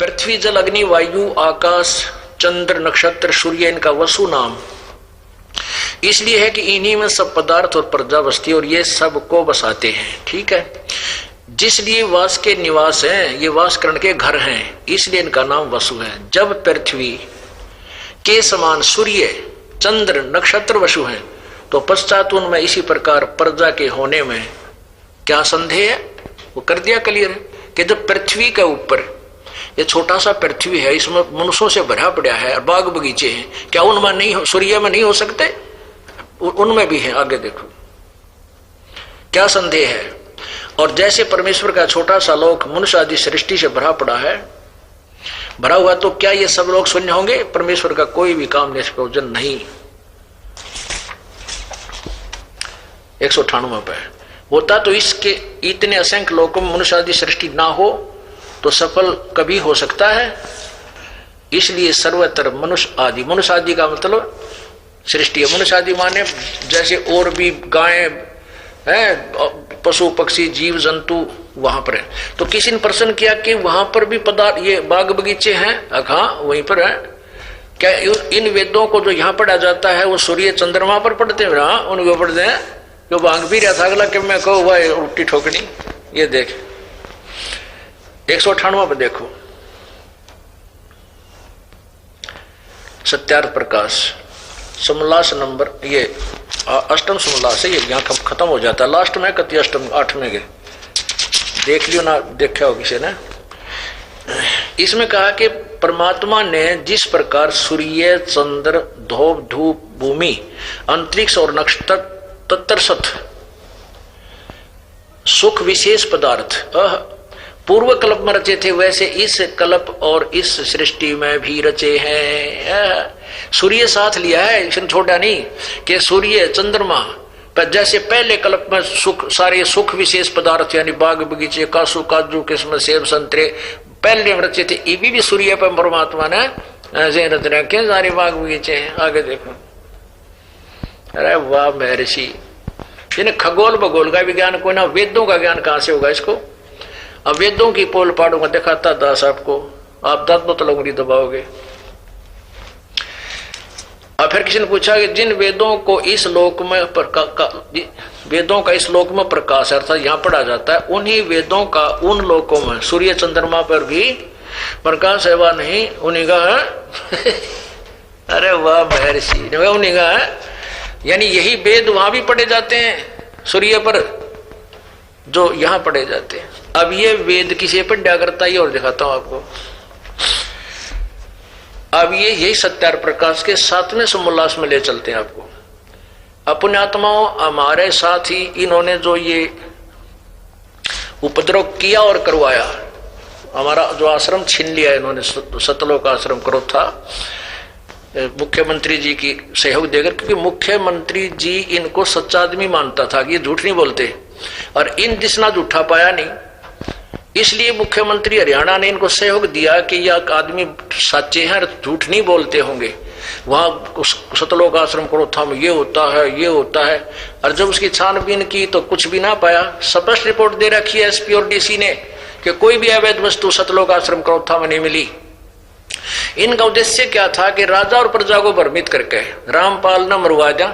पृथ्वी जल अग्नि वायु आकाश चंद्र नक्षत्र सूर्य इनका वसु नाम इसलिए है कि इन्हीं में सब पदार्थ और प्रजा बसती और ये सबको बसाते हैं। ठीक है, जिसलिए वास के निवास हैं, ये वास करण के घर हैं, इसलिए इनका नाम वसु है। जब पृथ्वी के समान सूर्य चंद्र नक्षत्र वसु हैं तो पश्चात उनमें इसी प्रकार प्रजा के होने में क्या संदेह है, वो कर दिया क्लियर है कि जब पृथ्वी के ऊपर ये छोटा सा पृथ्वी है, इसमें मनुष्यों से भरा पड़ा है और बाग बगीचे हैं, क्या उनमें नहीं हो, सूर्य में नहीं हो सकते? उनमें भी है। आगे देखो क्या संदेह है। और जैसे परमेश्वर का छोटा सा लोक मनुष्य आदि सृष्टि से भरा पड़ा है, भरा हुआ, तो क्या ये सब लोग शून्य होंगे? परमेश्वर का कोई भी काम निष्प्रयोजन नहीं। 198 पे होता तो इसके इतने असंख्य लोकों में मनुष्य आदि सृष्टि ना हो तो सफल कभी हो सकता है? इसलिए सर्वत्र मनुष्य आदि का मतलब सृष्टि है। मनुष्य आदि माने जैसे और भी गाय है, पशु पक्षी जीव जंतु वहां पर है। तो किसी ने प्रश्न किया कि वहां पर भी पदार्थ ये बाग बगीचे हैं? हाँ वहीं पर है। क्या इन वेदों को जो यहाँ पढ़ा जाता है वो सूर्य चंद्रमा पर पढ़ते हैं? हाँ उनको पढ़ते हैं। जो भांग भी रहा था अगला कि मैं कहूँ भाई उल्टी ठोकनी। ये देख 198 पे देखो सत्यार्थ प्रकाश समोल्लास नंबर, ये अष्टम समोल्लास है, ये यहाँ खत्म हो जाता है। लास्ट में कति अष्टम 8 में गए, देख लियो ना, देखा हो किसी ने। इसमें कहा कि परमात्मा ने जिस प्रकार सूर्य चंद्र धूप धूप भूमि अंतरिक्ष और नक्षत्र तत्सत सुख विशेष पदार्थ पूर्व कल्प में रचे थे, वैसे इस कल्प और इस सृष्टि में भी रचे हैं। सूर्य साथ लिया है, इसने छोड़ा नहीं कि सूर्य चंद्रमा पर जैसे पहले कल्प में सुख सारे सुख विशेष पदार्थ यानी बाग बगीचे कासू काजू किस्म सेब संतरे पहले में रचे थे, ये भी सूर्य पर परमात्मा ने ऐसे रच रखे सारे बाग बगीचे हैं। आगे देखो, अरे वाह महर्षि, इन्हें खगोल भगोल का विज्ञान कोई ना, वेदों का ज्ञान कहां से होगा इसको? अब वेदों की पोल पाड़ूंगा, दिखाता दास आपको, आप दांत तो लंगड़ी दबाओगे। अब फिर किसी ने पूछा कि जिन वेदों को इस लोक में वेदों का इस लोक में प्रकाश अर्थात यहाँ पढ़ा जाता है, उन्हीं वेदों का उन लोकों में सूर्य चंद्रमा पर भी प्रकाश है वा नहीं? उन्हीं का है। अरे वाह महर्षि, उन्हीं का है, यानी यही वेद वहां भी पढ़े जाते हैं सूर्य पर जो यहाँ पढ़े जाते हैं। अब ये वेद किसे पढ़ा करता है और दिखाता हूं आपको। अब ये यही सत्यार्थ प्रकाश के 7वें समोल्लास में ले चलते हैं आपको। अपने आत्माओं हमारे साथ ही इन्होंने जो ये उपद्रव किया और करवाया, हमारा जो आश्रम छीन लिया इन्होंने, सतलोक आश्रम करो था, मुख्यमंत्री जी की सहयोग देकर, क्योंकि मुख्यमंत्री जी इनको सच्चा आदमी मानता था कि ये झूठ नहीं बोलते, और इन जिसना झूठा पाया नहीं, इसलिए मुख्यमंत्री हरियाणा ने इनको सहयोग दिया कि यह आदमी सच्चे हैं, झूठ नहीं बोलते होंगे। वहां सतलोक आश्रम करोथा में ये होता है, ये होता है, और जब उसकी छानबीन की तो कुछ भी ना पाया। स्पष्ट रिपोर्ट दे रखी है एसपी और डीसी ने कि कोई भी अवैध वस्तु सतलोक आश्रम करोथा में नहीं मिली। इनका उद्देश्य क्या था कि राजा और प्रजा को भ्रमित करके रामपाल न मरवा जा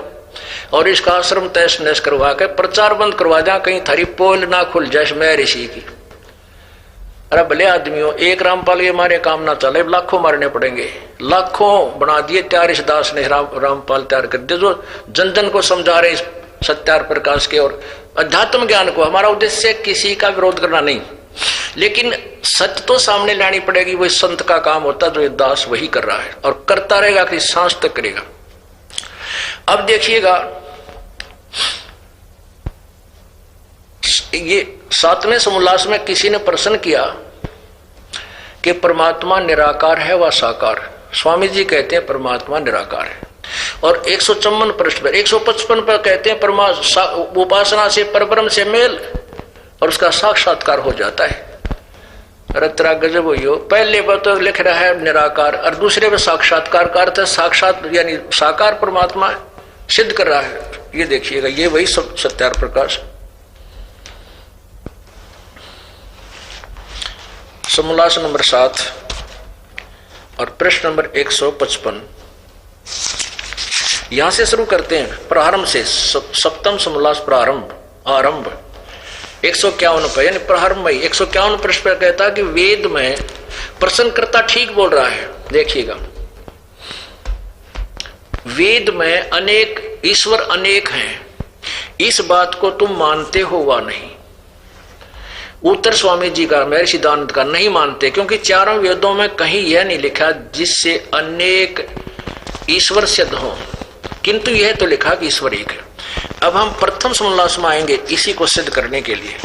और इसका आश्रम तहस नहस करवा के प्रचार बंद करवा जा, कहीं थारी पोल ना खुल जाए मैं ऋषि की। अरे भले आदमियों, एक रामपाल के मारे काम ना चले, लाखों मारने पड़ेंगे। लाखों बना दिए तैयार इस दास ने, रामपाल तैयार कर दिए जो जन जन को समझा रहे सत्यार्थ प्रकाश के और अध्यात्म ज्ञान को। हमारा उद्देश्य किसी का विरोध करना नहीं, लेकिन सत्य तो सामने लानी पड़ेगी। वही संत का काम होता जो ये दास वही कर रहा है और करता रहेगा कि सांस तक करेगा। अब देखिएगा ये 7वें समोल्लास में किसी ने प्रश्न किया कि परमात्मा निराकार है व साकार? स्वामी जी कहते हैं परमात्मा निराकार है। और 154 पृष्ठ पर 155 पर कहते हैं उपासना से परब्रह्म से मेल और उसका साक्षात्कार हो जाता है। रत्रा गजब हुई हो, पहले पर तो लिख रहा है निराकार और दूसरे पर साक्षात्कार का अर्थ है साक्षात यानी साकार परमात्मा सिद्ध कर रहा है। ये देखिएगा, ये वही सत्यार्थ प्रकाश। समोल्लास नंबर 7 और प्रश्न नंबर 155 यहां से शुरू करते हैं, प्रारंभ से, सप्तम समोल्लास प्रारंभ आरंभ 151 पर, यानी प्रारंभ में 151 प्रश्न पर कहता कि वेद में प्रश्नकर्ता ठीक बोल रहा है। देखिएगा, वेद में अनेक ईश्वर अनेक हैं, इस बात को तुम मानते हो वा नहीं? उत्तर स्वामी जी का, मेरे सिद्धांत का, नहीं मानते, क्योंकि चारों वेदों में कहीं यह नहीं लिखा जिससे अनेक ईश्वर सिद्ध हो, किंतु यह तो लिखा कि ईश्वर एक है। अब हम प्रथम समोल्लास में आएंगे इसी को सिद्ध करने के लिए।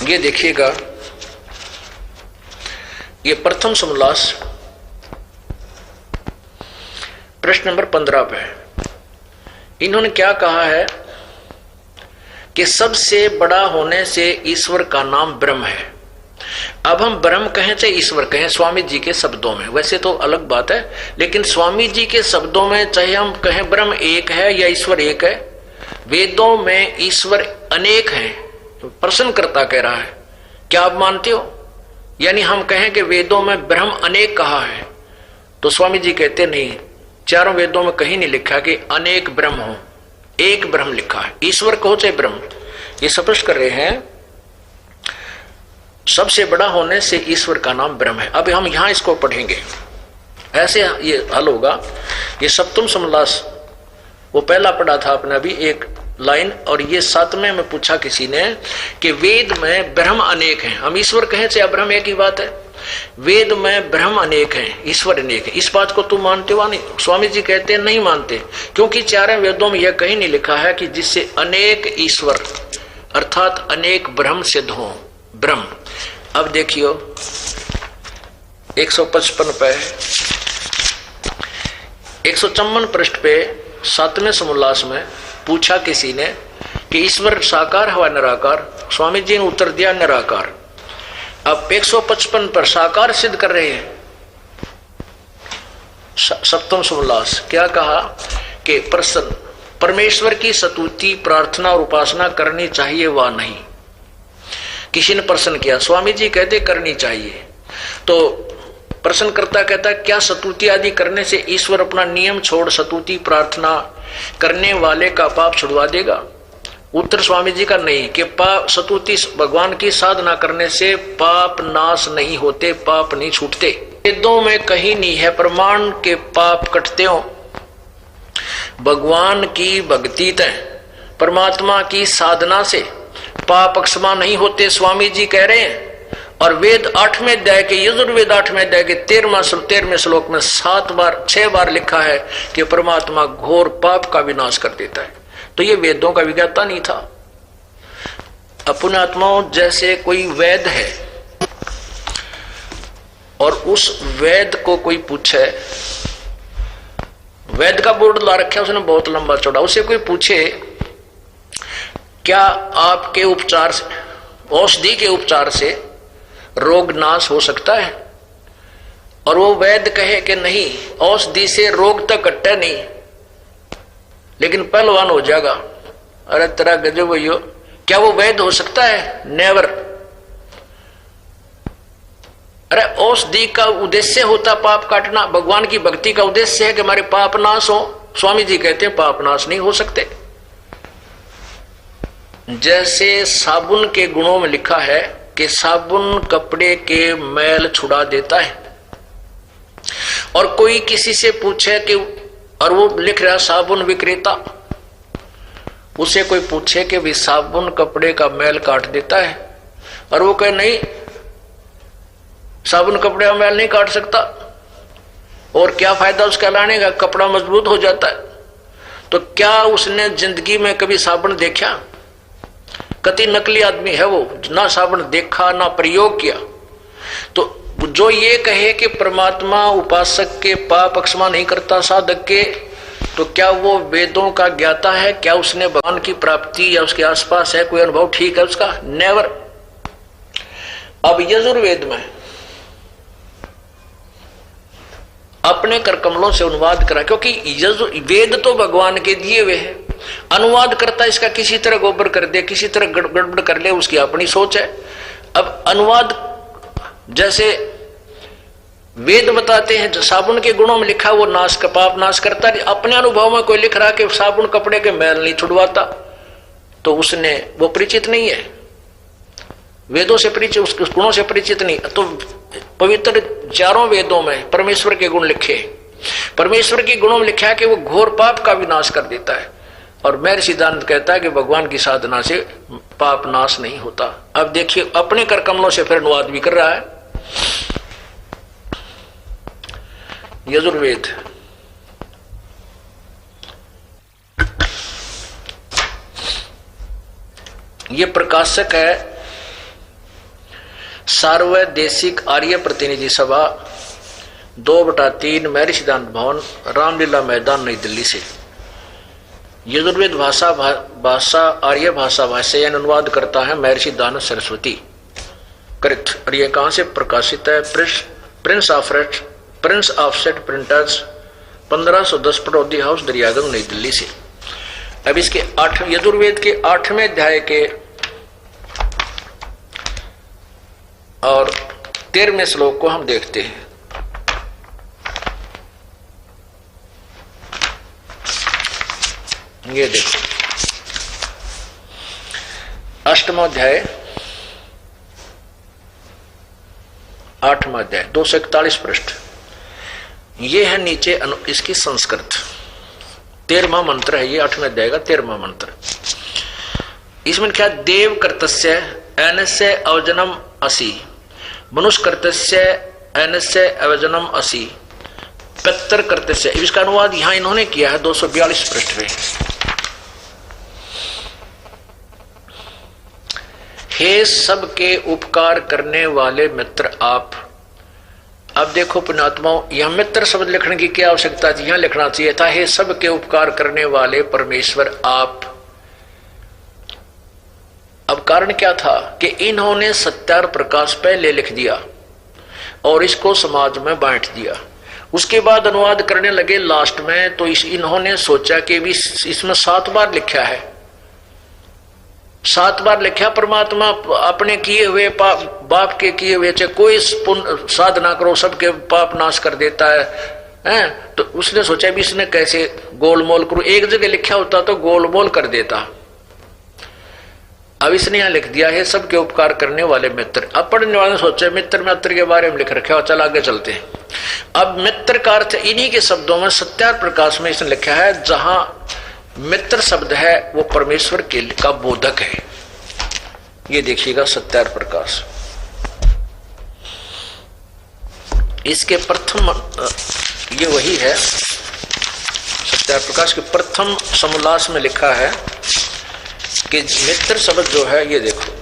ये देखिएगा, ये प्रथम समोल्लास प्रश्न नंबर 15 पे इन्होंने क्या कहा है कि सबसे बड़ा होने से ईश्वर का नाम ब्रह्म है। अब हम ब्रह्म कहें चाहे ईश्वर कहें, स्वामी जी के शब्दों में, वैसे तो अलग बात है, लेकिन स्वामी जी के शब्दों में चाहे हम कहें ब्रह्म एक है या ईश्वर एक है, वेदों में ईश्वर अनेक हैं, प्रश्नकर्ता कह रहा है, क्या आप मानते हो? यानी हम कहें कि वेदों में ब्रह्म अनेक कहा है, तो स्वामी जी कहते नहीं, चारों वेदों में कहीं नहीं लिखा कि अनेक ब्रह्म हो, एक ब्रह्म लिखा है, ईश्वर कहो चाहे ब्रह्म। ये स्पष्ट कर रहे हैं, सबसे बड़ा होने से ईश्वर का नाम ब्रह्म है। अब हम यहां इसको पढ़ेंगे, ऐसे ये हल होगा। ये सप्तम समोल्लास वो पहला पढ़ा था आपने अभी एक लाइन, और ये 7वें में पूछा किसी ने कि वेद में ब्रह्म अनेक हैं, हम ईश्वर कहें चाहे ब्रह्म एक ही बात है, वेद में ब्रह्म अनेक हैं, ईश्वर अनेक है, इस बात को तुम मानते हो? नहीं, स्वामी जी कहते हैं नहीं मानते, क्योंकि चारों वेदों में यह कहीं नहीं लिखा है कि जिससे अनेक ईश्वर अर्थात अनेक ब्रह्म सिद्ध हो, ब्रह्म। अब देखियो 155 पे 154 पृष्ठ पे 7वें समोल्लास में पूछा किसी ने कि ईश्वर साकार है व निराकार? स्वामी जी ने उत्तर दिया निराकार। अब 155 पर साकार सिद्ध कर रहे हैं। सप्तम समोल्लास क्या कहा कि प्रसन्न परमेश्वर की स्तुति प्रार्थना और उपासना करनी चाहिए वा नहीं? किसी ने प्रश्न किया, स्वामी जी कहते करनी चाहिए, तो प्रश्नकर्ता कहता है क्या स्तुति आदि करने से ईश्वर अपना नियम छोड़ स्तुति प्रार्थना करने वाले का पाप छुड़वा देगा? उत्तर स्वामी जी का नहीं, कि पाप स्तुति भगवान की साधना करने से पाप नाश नहीं होते, पाप नहीं छूटते। वेदों में कहीं नहीं है प्रमाण के पाप कटते हो। भगवान की भक्ति तय परमात्मा की साधना से पाप अक्षमा नहीं होते, स्वामी जी कह रहे हैं। और वेद 8वें अध्याय के यजुर्वेद 8वें अध्याय के 13वें श्लोक में 6 बार लिखा है कि परमात्मा घोर पाप का विनाश कर देता है। तो ये वेदों का विज्ञाता नहीं था। अपने आत्माओं जैसे कोई वेद है और उस वेद को कोई पूछे, वेद का बोर्ड ला रखा है उसने बहुत लंबा चौड़ा, उसे कोई पूछे क्या आपके उपचार से, औषधि के उपचार से रोग नाश हो सकता है? और वो वैद्य कहे कि नहीं, औषधि से रोग तक कट्टे नहीं लेकिन पहलवान हो जाएगा। अरे तेरा गजब भैया, क्या वो वैद्य हो सकता है? नेवर। अरे औषधि का उद्देश्य होता पाप काटना, भगवान की भक्ति का उद्देश्य है कि हमारे पाप नाश हो। स्वामी जी कहते हैं पाप नाश नहीं हो सकते। जैसे साबुन के गुणों में लिखा है कि साबुन कपड़े के मैल छुड़ा देता है, और कोई किसी से पूछे कि, और वो लिख रहा साबुन विक्रेता, उसे कोई पूछे कि भी साबुन कपड़े का मैल काट देता है, और वो कहे नहीं साबुन कपड़े का मैल नहीं काट सकता, और क्या फायदा उसका लाने का, कपड़ा मजबूत हो जाता है। तो क्या उसने जिंदगी में कभी साबुन देखा? कति नकली आदमी है वो, ना साबुन देखा ना प्रयोग किया। तो जो ये कहे कि परमात्मा उपासक के पाप अक्षमा नहीं करता साधक के, तो क्या वो वेदों का ज्ञाता है? क्या उसने भगवान की प्राप्ति या उसके आसपास है कोई अनुभव ठीक है उसका? नेवर। अब यजुर्वेद में अपने कर कमलों से अनुवाद करा, क्योंकि वेद तो भगवान के दिए हुए हैं, अनुवाद करता इसका किसी तरह गोबर कर दे, किसी तरह गड़बड़ कर ले, उसकी अपनी सोच है। अब अनुवाद जैसे वेद बताते हैं साबुन के गुणों में लिखा वो नाश का पाप नाश करता, अपने अनुभव में कोई लिख रहा कि साबुन कपड़े के मैल नहीं छुड़वाता, तो उसने वो परिचित नहीं है, वेदों से परिचित, उसके गुणों से परिचित नहीं। तो पवित्र चारों वेदों में परमेश्वर के गुण लिखे, परमेश्वर के गुणों में लिखा है कि वो घोर पाप का विनाश कर देता है। और महर्षि सिद्धांत कहता है कि भगवान की साधना से पाप नाश नहीं होता। अब देखिए अपने कर कमलों से फिर अनुवाद भी कर रहा है। यजुर्वेद ये प्रकाशक है सार्वदेशिक आर्य प्रतिनिधि सभा 2/3 महर्षि सिद्धांत भवन रामलीला मैदान नई दिल्ली से। यजुर्वेद भाषा आर्य भाषा भाष्य अनुवाद करता है महर्षि दानव सरस्वती करेक्ट। और ये कहां से प्रकाशित है? Prince of set printers 1510 Pataudi house Daryaganj नई दिल्ली से। अब इसके यजुर्वेद के 8वें अध्याय के और 13वें श्लोक को हम देखते हैं। ये देखो 8वां अध्याय 8वां अध्याय 241 पृष्ठ। ये है नीचे इसकी संस्कृत 13वां मंत्र है। ये 8वें अध्याय का 13वां मंत्र। इसमें क्या? देव कर्तस्य एनस्य अवजनम असि, मनुष्य कर्तस्य एनस्य अवजनम असि, पितर कर्तस्य। इसका अनुवाद यहां इन्होंने किया है 242 पृष्ठ पे। हे सबके उपकार करने वाले मित्र आप। अब देखो पुण्यात्माओं, यह मित्र शब्द लिखने की क्या आवश्यकता थी? यहां लिखना चाहिए था हे सबके उपकार करने वाले परमेश्वर आप। अब कारण क्या था कि इन्होंने सत्यार प्रकाश पहले लिख दिया और इसको समाज में बांट दिया। उसके बाद अनुवाद करने लगे लास्ट में, तो इन्होंने सोचा कि भी इसमें 7 बार लिखा है, 7 बार लिखा परमात्मा अपने किए हुए बाप के किए हुए चाहे कोई साधना करो सबके पाप नाश कर देता है, तो उसने सोचा भी इसने कैसे गोलमोल करूं। एक जगह लिखा होता तो गोलमोल कर देता। अब इसने यहां लिख दिया है सबके उपकार करने वाले मित्र। अब पढ़ने वाले ने सोचा मित्र के बारे में लिख रखा है, चल आगे चलते हैं। अब मित्र का अर्थ इन्हीं के शब्दों में सत्यार प्रकाश में इसने लिखा है, जहां मित्र शब्द है वो परमेश्वर के का बोधक है। ये देखिएगा सत्यार प्रकाश, इसके प्रथम ये वही है। सत्यार प्रकाश के प्रथम समोल्लास में लिखा है कि मित्र शब्द जो है, ये देखो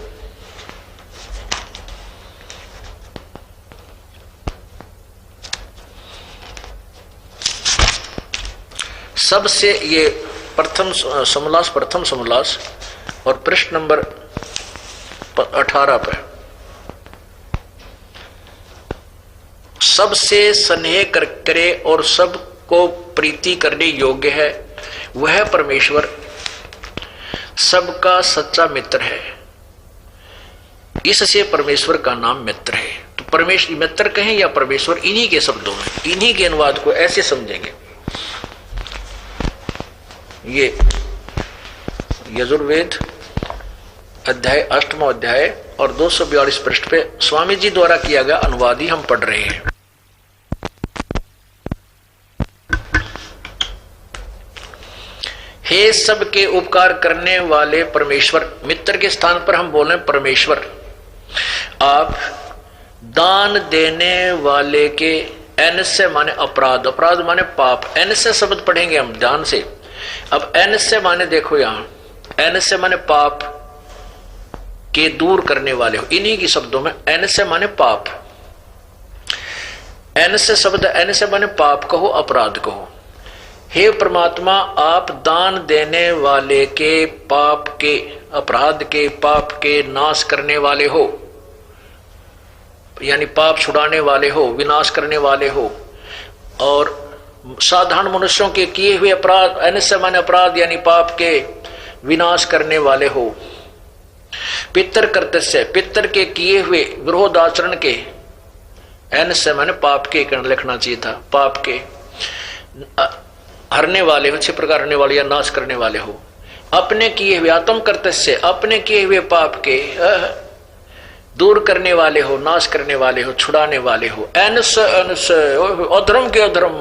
सबसे, ये प्रथम समोल्लास और पृष्ठ नंबर 18 पर सबसे स्नेह करे और सबको प्रीति करने योग्य है, वह परमेश्वर सबका सच्चा मित्र है। इससे परमेश्वर का नाम मित्र है। तो परमेश्वर मित्र कहें या परमेश्वर, इन्हीं के शब्दों में, इन्हीं के अनुवाद को ऐसे समझेंगे। ये यजुर्वेद अध्याय 8वां अध्याय और 242 पृष्ठ पे स्वामी जी द्वारा किया गया अनुवाद ही हम पढ़ रहे हैं। हे सबके उपकार करने वाले परमेश्वर, मित्र के स्थान पर हम बोले परमेश्वर। आप दान देने वाले के, एन से माने अपराध, अपराध माने पाप, एन से शब्द पढ़ेंगे हम ध्यान से। अब एन से माने देखो यहां, एन से माने पाप के दूर करने वाले हो, इन्हीं की शब्दों में एन से माने पाप। एन से शब्द, एन से माने पाप कहो, अपराध कहो। हे परमात्मा, आप दान देने वाले के पाप के, अपराध के, पाप के नाश करने वाले हो, यानी पाप छुड़ाने वाले हो, विनाश करने वाले हो। और साधारण मनुष्यों के किए हुए अपराध, अनिश्चय माने अपराध यानी पाप के विनाश करने वाले हो। पितर कर्तस्य, पितर के किए हुए विरोध आचरण के एन से मैंने पाप के लिखना चाहिए था। पाप के हरने वाले हो, 6 प्रकार हरने वाले या नाश करने वाले हो। अपने किए हुए आत्म कर्तव्य, अपने किए हुए पाप के दूर करने वाले हो, नाश करने वाले हो, छुड़ाने वाले हो। अनस अनस अधर्म के अधर्म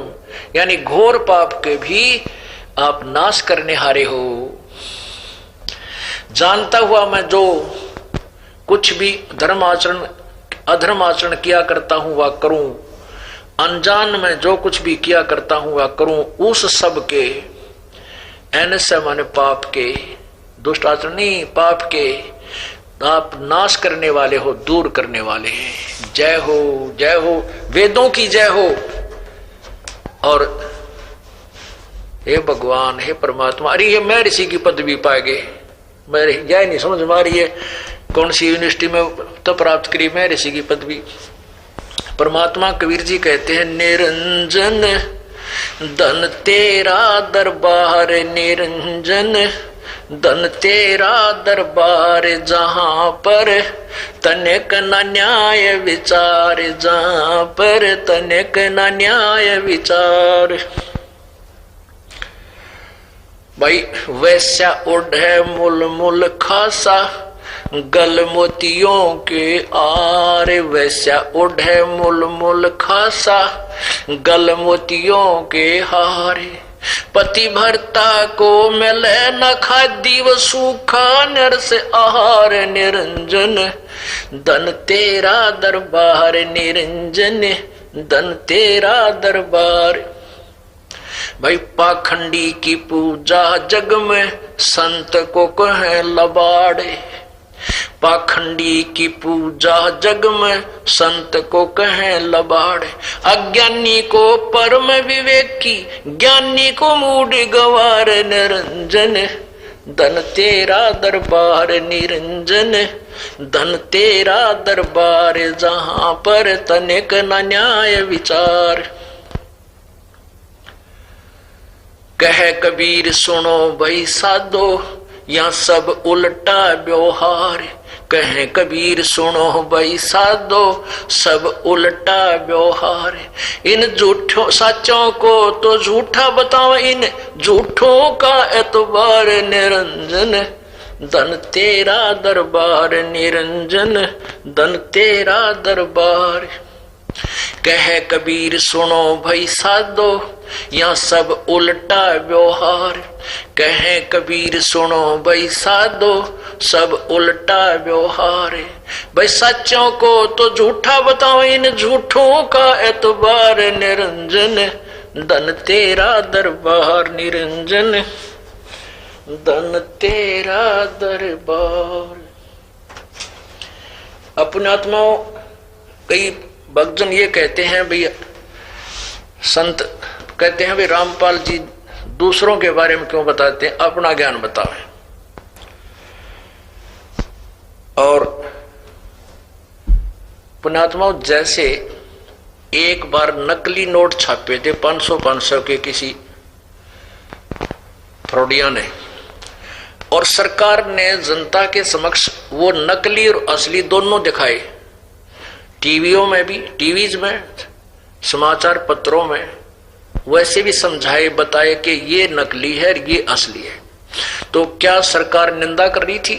यानी घोर पाप के भी आप नाश करने हारे हो। जानता हुआ मैं जो कुछ भी धर्म आचरण अधर्म आचरण किया करता हूं वह करूं, अनजान में जो कुछ भी किया करता हूं वह करूं, उस सब के एनस माने पाप के, दुष्ट आचरण नहीं, पाप के आप नाश करने वाले हो, दूर करने वाले हैं। जय हो, जय हो, वेदों की जय हो। और हे भगवान, हे परमात्मा, अरे ये मैं ऋषि की पदवी पाए गए, मैं यह नहीं समझ में आ रही है कौन सी यूनिवर्सिटी में तो प्राप्त करी मैं ऋषि की पदवी। परमात्मा कबीर जी कहते हैं, निरंजन धन तेरा दरबार, निरंजन धन तेरा दरबार, जहां पर तनिक न न्याय विचार, जहां पर तनिक न न्याय विचार। भाई वैश्या ओढ़े मुल मुल खासा, गल मोतियों के आर, वैश्या ओढ़े मुल मुल खासा, गल मोतियों के हारे। पति भरता को मिले न खादी व सूखा, नर से आहार, निरंजन धन तेरा दरबार, निरंजन धन तेरा दरबार। भाई पाखंडी की पूजा जग में संत को कहे लबाड़े, पाखंडी की पूजा जग में संत को कहे लबाड़े। अज्ञानी को परम विवेकी, ज्ञानी को मूड गवार, निरंजन धन तेरा दरबार, निरंजन धन तेरा दरबार, जहां पर तनिक न न्याय विचार। कहे कबीर सुनो भाई साधो, या सब उल्टा व्यवहार। कहे कबीर सुनो भाई साधो, सब उल्टा व्यवहार। इन झूठों सच्चों को तो झूठा बताओ, इन झूठों का एतबार, निरंजन धन तेरा दरबार, निरंजन धन तेरा दरबार। कहे कबीर सुनो भाई साधो, या सब उल्टा व्यवहार। कहे कबीर सुनो भाई साधो, सब उल्टा व्यवहार। भाई सच्चों को तो झूठा बताओ, इन झूठों का एतबार, निरंजन धन तेरा दरबार, निरंजन धन तेरा दरबार। अपने आत्माओं, कई भक्तजन ये कहते हैं भैया, संत कहते हैं भाई रामपाल जी दूसरों के बारे में क्यों बताते हैं, अपना ज्ञान बताओ। और पुण्यात्माओं, जैसे एक बार नकली नोट छापे थे 500 के किसी फ्रॉडिया ने, और सरकार ने जनता के समक्ष वो नकली और असली दोनों दिखाए, टीवियों में भी, टीवीज में, समाचार पत्रों में, वैसे भी समझाए बताए कि ये नकली है ये असली है। तो क्या सरकार निंदा कर रही थी?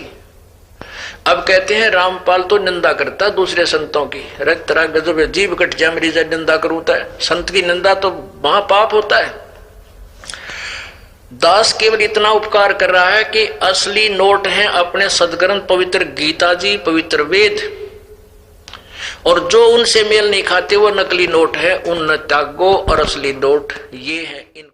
अब कहते हैं रामपाल तो निंदा करता दूसरे संतों की, रक्त तरह गजब जीव कट जा मेरी जब निंदा करूता है। संत की निंदा तो महापाप होता है। दास केवल इतना उपकार कर रहा है कि असली नोट है अपने सदग्रंथ पवित्र गीता जी, पवित्र वेद, और जो उनसे मेल नहीं खाते वो नकली नोट है, उन त्यागो, और असली नोट ये है इन